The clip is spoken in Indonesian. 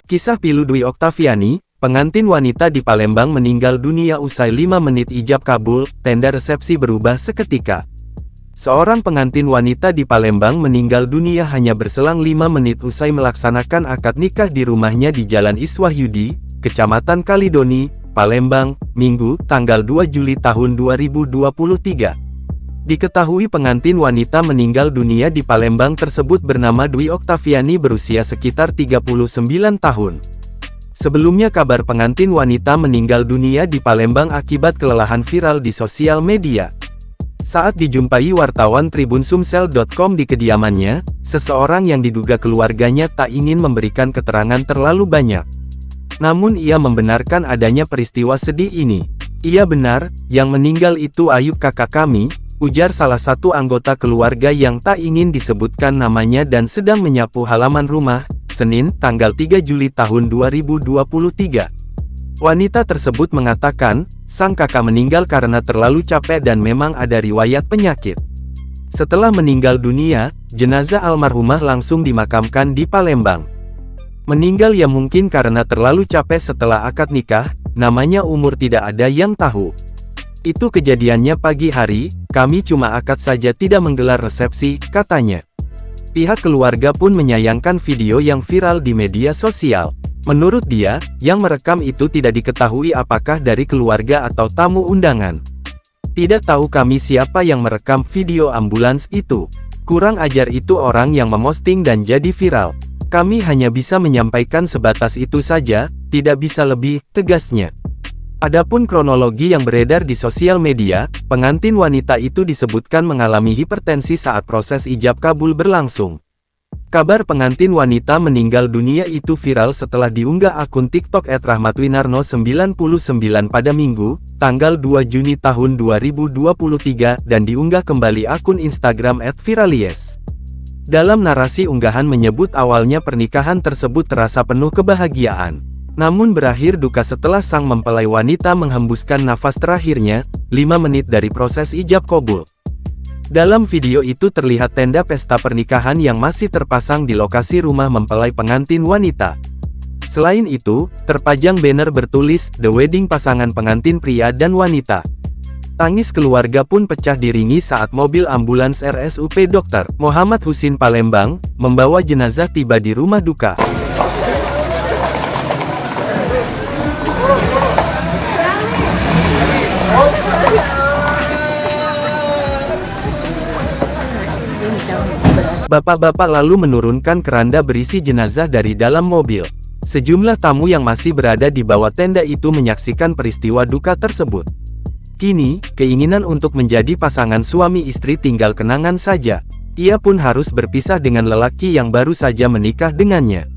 Kisah pilu Dwi Oktaviani, pengantin wanita di Palembang meninggal dunia usai 5 menit ijab kabul, tenda resepsi berubah seketika. Seorang pengantin wanita di Palembang meninggal dunia hanya berselang 5 menit usai melaksanakan akad nikah di rumahnya di Jalan Iswahyudi, Kecamatan Kalidoni, Palembang, Minggu, tanggal 2 Juli tahun 2023. Diketahui pengantin wanita meninggal dunia di Palembang tersebut bernama Dwi Oktaviani berusia sekitar 39 tahun. Sebelumnya kabar pengantin wanita meninggal dunia di Palembang akibat kelelahan viral di sosial media. Saat dijumpai wartawan Tribunsumsel.com di kediamannya, seseorang yang diduga keluarganya tak ingin memberikan keterangan terlalu banyak. Namun ia membenarkan adanya peristiwa sedih ini. Iya benar, yang meninggal itu Ayu kakak kami, ujar salah satu anggota keluarga yang tak ingin disebutkan namanya dan sedang menyapu halaman rumah, Senin, tanggal 3 Juli tahun 2023. Wanita tersebut mengatakan, sang kakak meninggal karena terlalu capek dan memang ada riwayat penyakit. Setelah meninggal dunia, jenazah almarhumah langsung dimakamkan di Palembang. Meninggal ya mungkin karena terlalu capek setelah akad nikah, namanya umur tidak ada yang tahu. Itu kejadiannya pagi hari, kami cuma akad saja tidak menggelar resepsi, katanya. Pihak keluarga pun menyayangkan video yang viral di media sosial. Menurut dia, yang merekam itu tidak diketahui apakah dari keluarga atau tamu undangan. Tidak tahu kami siapa yang merekam video ambulans itu. Kurang ajar itu orang yang memosting dan jadi viral. Kami hanya bisa menyampaikan sebatas itu saja, tidak bisa lebih, tegasnya. Adapun kronologi yang beredar di sosial media, pengantin wanita itu disebutkan mengalami hipertensi saat proses ijab kabul berlangsung. Kabar pengantin wanita meninggal dunia itu viral setelah diunggah akun TikTok @rahmatwinarno99 pada Minggu, tanggal 2 Juni tahun 2023 dan diunggah kembali akun Instagram @viralies. Dalam narasi unggahan menyebut awalnya pernikahan tersebut terasa penuh kebahagiaan. Namun berakhir duka setelah sang mempelai wanita menghembuskan nafas terakhirnya, 5 menit dari proses ijab kabul. Dalam video itu terlihat tenda pesta pernikahan yang masih terpasang di lokasi rumah mempelai pengantin wanita. Selain itu, terpajang banner bertulis, The Wedding pasangan pengantin pria dan wanita. Tangis keluarga pun pecah diringi saat mobil ambulans RSUP Dr. Muhammad Husin Palembang, membawa jenazah tiba di rumah duka. Bapak-bapak lalu menurunkan keranda berisi jenazah dari dalam mobil. Sejumlah tamu yang masih berada di bawah tenda itu menyaksikan peristiwa duka tersebut. Kini, keinginan untuk menjadi pasangan suami istri tinggal kenangan saja. Ia pun harus berpisah dengan lelaki yang baru saja menikah dengannya.